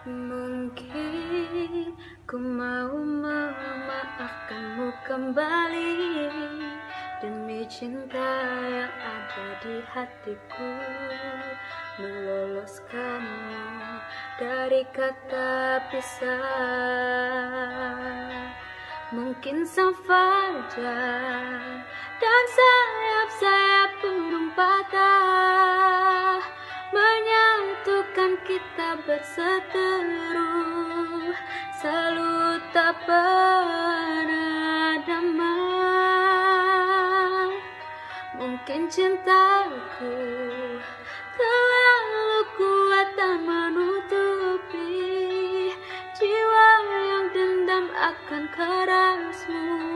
Mungkin ku mau memaafkanmu kembali demi cinta yang ada di hatiku, meloloskanmu dari kata pisah. Mungkin sang fajar dan sayap-sayap burung patah menyatukan kita berseteru, selalu tak pernah damai. Mungkin cintaku terlalu kuat dan menutupi jiwa yang dendam akan kerasmu.